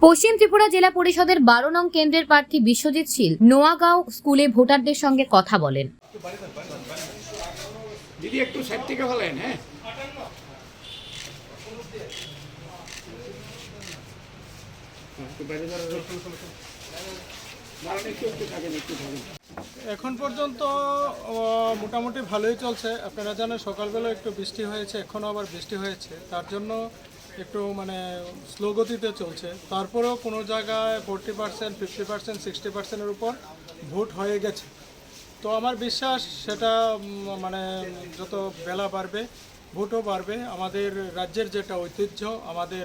পশ্চিম ত্রিপুরা জেলা পরিষদের 12 নং কেন্দ্রের প্রার্থী বিশ্বজিৎ শীল নোয়াগাঁও স্কুলে ভোটারদের সঙ্গে কথা বলেন। দিদি একটু সাইড থেকে বলেন। হ্যাঁ, এখন পর্যন্ত মোটামুটি ভালোই চলছে। আপনারা জানেন সকালবেলা একটু বৃষ্টি হয়েছে, এখনও আবার বৃষ্টি হয়েছে, তার জন্য একটু স্লো গতিতে চলছে। তারপরেও কোনো জায়গায় 40%, 50%, 60%-এর উপর ভোট হয়ে গেছে। তো আমার বিশ্বাস সেটা যত বেলা বাড়বে ভোটও বাড়বে। আমাদের রাজ্যের যেটা ঐতিহ্য, আমাদের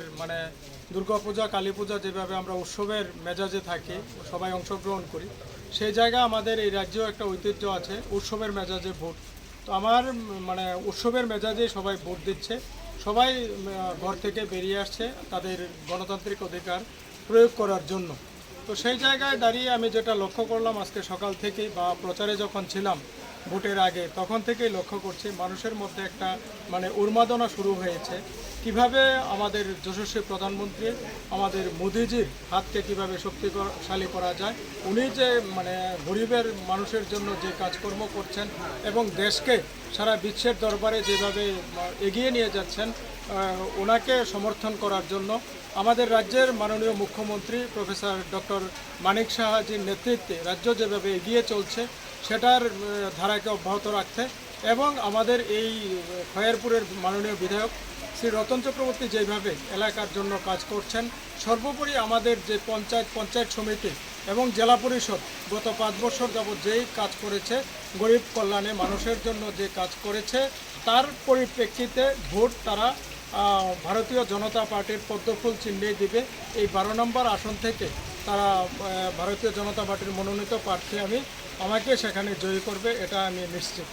দুর্গাপূজা, কালী পূজা যেভাবে আমরা উৎসবের মেজাজে থাকি, সবাই অংশগ্রহণ করি, সেই জায়গায় আমাদের এই রাজ্যেও একটা ঐতিহ্য আছে উৎসবের মেজাজে ভোট। তো আমার উৎসবের মেজাজে সবাই ভোট দিচ্ছে, সবাই ঘর থেকে বেরিয়ে আসছে তাদের গণতান্ত্রিক অধিকার প্রয়োগ করার জন্য। তো সেই জায়গায় দাঁড়িয়ে আমি যেটা লক্ষ্য করলাম আজকে সকাল থেকেই বা প্রচারে যখন ছিলাম ভোটের আগে, তখন থেকেই লক্ষ্য করছি মানুষের মধ্যে একটা উন্মাদনা শুরু হয়েছে। কিভাবে আমাদের যশস্বী প্রধানমন্ত্রী আমাদের মোদিজির হাতকে কিভাবে শক্তিশালী করা যায়, উনি যে গরিবের মানুষের জন্য যে কাজকর্ম করছেন এবং দেশকে সারা বিশ্বের দরবারে যেভাবে এগিয়ে নিয়ে যাচ্ছেন, ওনাকে সমর্থন করার জন্য আমাদের রাজ্যের মাননীয় মুখ্যমন্ত্রী প্রফেসর ডক্টর মানিক সাহাজির নেতৃত্বে রাজ্য যেভাবে এগিয়ে চলছে সেটার ধারাকে অব্যাহত রাখতে, এবং আমাদের এই খয়েরপুরের মাননীয় বিধায়ক শ্রী রতন চক্রবর্তী যেভাবে এলাকার জন্য কাজ করছেন, সর্বোপরি আমাদের যে পঞ্চায়েত সমিতি এবং জেলা পরিষদ গত 5 বছর যাবৎ যেই কাজ করেছে, গরিব কল্যাণে মানুষের জন্য যে কাজ করেছে, তার পরিপ্রেক্ষিতে ভোট তারা ভারতীয় জনতা পার্টির পদ্মফুল চিহ্নে দিবে। এই 12 নম্বর আসন থেকে তারা ভারতীয় জনতা পার্টির মনোনীত প্রার্থী আমাকে সেখানে জয়ী করবে, এটা আমি নিশ্চিত।